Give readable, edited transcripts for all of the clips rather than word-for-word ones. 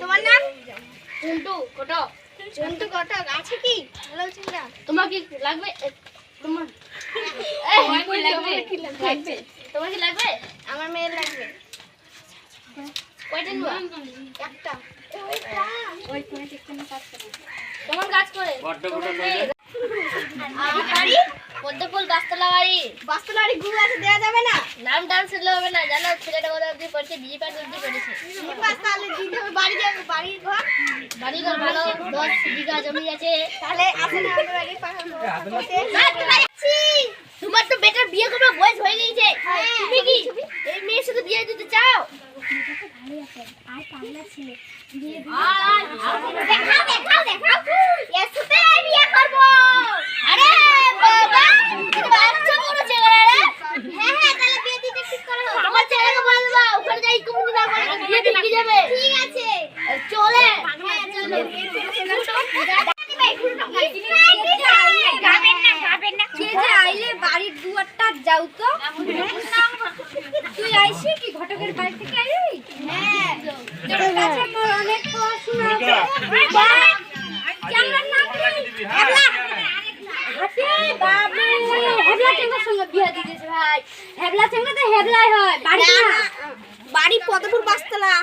তোমার নাম চুন্টু কটক। চুন্টু কটক আছে কি? তোমার কি লাগবে? তোমার কি লাগবে? আমার মেয়ের লাগবে। কয়টা নিবা? একটা। তোমার কাজ করে বাড়ি পদ্মফুল গাছতলা বাড়ি। গাছতলা বাড়ি গুরু আছে, দেওয়া যাবে না? নাম টাম শুনলে হবে না, জানো ছেলেটা কোথা অব্দি পড়ছে? বিয়ে পাস অব্দি পড়েছে। তাহলে দিতে হবে। বাড়ি যাবে, বাড়ি ঘর ভালো 10 বিঘা জমি আছে। তাহলে আছে না আমাদের বাড়ি পাঠানো? তোমার তো বেটার বিয়ে করার বয়স হয়ে গেছে, তুমি কি এই মেয়ের সাথে বিয়ে দিতে চাও? আর পাগলা ছেলে বিয়ে দেখাও এর সাথে বিয়ে করব। আরে বাবা তুমি বাচ্চা বড় ছেলে রে। হ্যাঁ তাহলে বিয়ে দিতে ঠিক করো। আমার ছেলেকে বলবা ওখানে যাই কুমুনি না করে বিয়ে দিতে যাবে। ঠিক আছে চলে। হ্যাঁ চলো গাবেন না কে যে আইলে বাড়ির দুয়ারটা যাও তো। তুই আইছিস কি ঘটকের বাড়ি থেকে আইলি? হ্যাঁ তোর কাছে মোর অনেক পড়াশোনা আছে। কেমন নাম কি? হেবলা। হাতে বাবু হেবলা চেঙ্গার সঙ্গে বিয়ে দিয়েছে ভাই। হেবলা চেঙ্গা তো হেবলাই হয়, বাড়ি না। বাড়ি পদ্মপুর বাসতলা।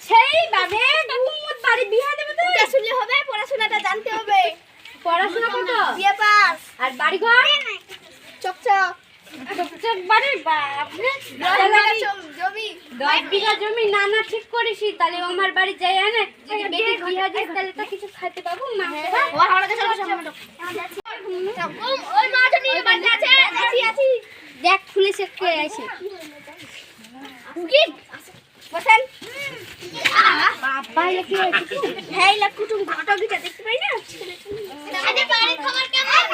সেই বাবে গুমুত বাড়ি বিয়ে দেবে তো। এটা শুনলে হবে? পড়াশোনাটা জানতে হবে। পড়াশোনা কত? বিয়ে পাস। আর বাড়ি ঘর? চকচক বাড়ি। বাপরে 10 বিঘা জমি। না না ঠিক করিস, তাহলে আমার বাড়ি যাই না বেটি বিয়া দিস, তাহলে তো কিছু খেতে পাবো না। ওই মা জানি বাড়ি আছে। আছি দেখ খুলেছে কে আছে কি বসেন। বাবা এ কি হচ্ছে? হ্যাঁ লা কুটুম ঘটকটা দেখতে পাই না। আমাদের বাড়ির খবর কেমন?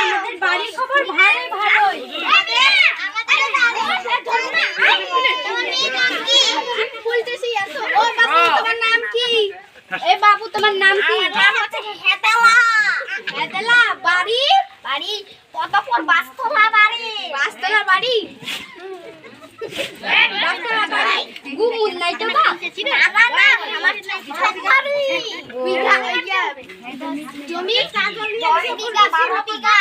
আমাদের বাড়ির খবর ভালোই ভালোই। আমাদের দাদু ধরো না। তোমার মেয়ে নাম কি? বলতেছি এত। ও বাবু তোমার নাম কি? এই বাবু তোমার নাম কি? আমার নাম হচ্ছে হেদালা। হেদালা বাড়ি পদ্মপুর বাসতলা বাড়ি। বাসতলা বাড়ি গুমুল নাই তো বা না না আমার বাড়ি বিঘা হইয়া জমি 10 বিঘা 12 বিঘা।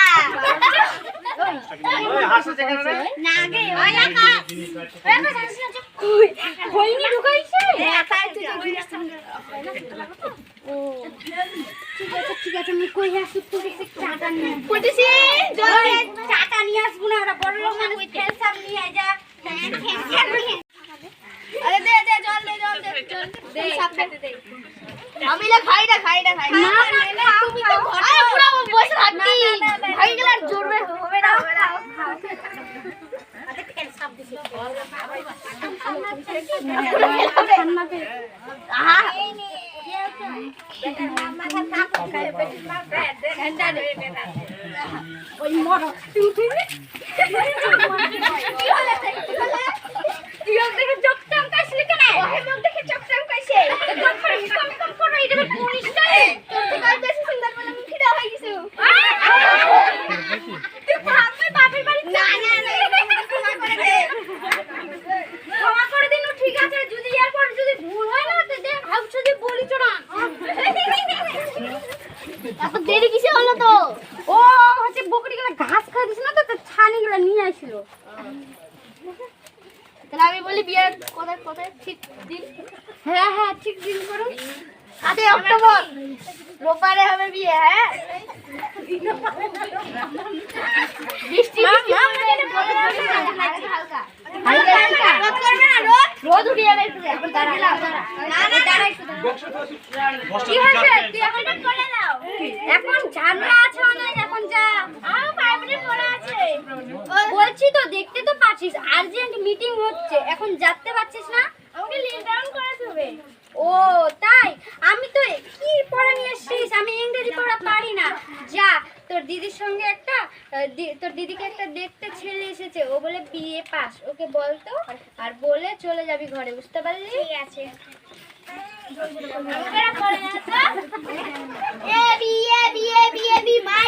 ওই হাসে যেখানে না আগে ওই একা হইনি ঢুকাইছে। হ্যাঁ তাই তুই ও ঠিক আছে আমি কই আসু তুই চাটা নিয়ে কইতেছি জলদি চাটা নিয়ে আসবো না। ওরা বড় লোক মানুষ ফেলসাম নিয়ে আয় যা। আরে দে জল দে সাপ খেতে দে। আমি না খাই না না তুমি তো ঘরে পুরো বসে থাকবি। খাই গেলে আর জোরবে হবে না আরে ফেল সাপ দিছি আহা এই নে বেটা মাথা কাপ খায় বেটা ব্রেড দে ঘন্টা দে বেটা ওই মর তুই কি হলো তুই দেখে চকচক কাইছিস কেন? ওহে মুখ দেখে চকচক কাইছে কম করো এটা পুলিশ নাই তোর তো কাল বেশি সুন্দর বলে মুখিটা হয়ে গেছে। তুই ভাববে বাপের বাড়ি না ক্ষমা করে দিন ঠিক আছে। যদি এরপর যদি ভুল হয় না তো দে হাউ যদি বলি চড়া এত দেরি কিসে হলো তো? ও হচ্ছে বকরিগুলো ঘাস খাই দিছ না তো ছানিগুলো নিয়ে আইছিল। তাহলে আমি বলি বিয়ে কোথায় ঠিক দিন? হ্যাঁ ঠিক দিন করো। 7 অক্টোবর রোববারে হবে বিয়ে। হ্যাঁ বৃষ্টি হালকা রোদ উঠে যাবে একটু। এখন দাঁড়া কি হয়েছে? তুই এখন করে দাও। এখন ঝামেলা আছে অনেক, এখন যা। পড়া আছে বলছি তো, দেখতে তো পাচ্ছিস আর্জেন্ট মিটিং হচ্ছে, এখন যেতে পারছিস না? আমাকে লিস্ট ডাউন করাতে হবে। ও তাই? আমি তো কি পড়া নিয়ে এসেছিস? আমি ইংরেজি পড়া পারি না। যা তোর দিদির সঙ্গে একটা তোর দিদিকে একটা দেখতে ছেলে এসেছে, ও বলে বিএ পাস, ওকে বলতো আর বলে চলে যাবি ঘরে, বুঝতে পারলি? ঠিক আছে। A BA BA BA B মাই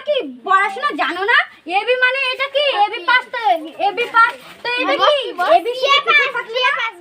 কি পড়াশোনা জানো না? এবি মানে এটা কি? এবি পাস তো এটা কি? AB C pass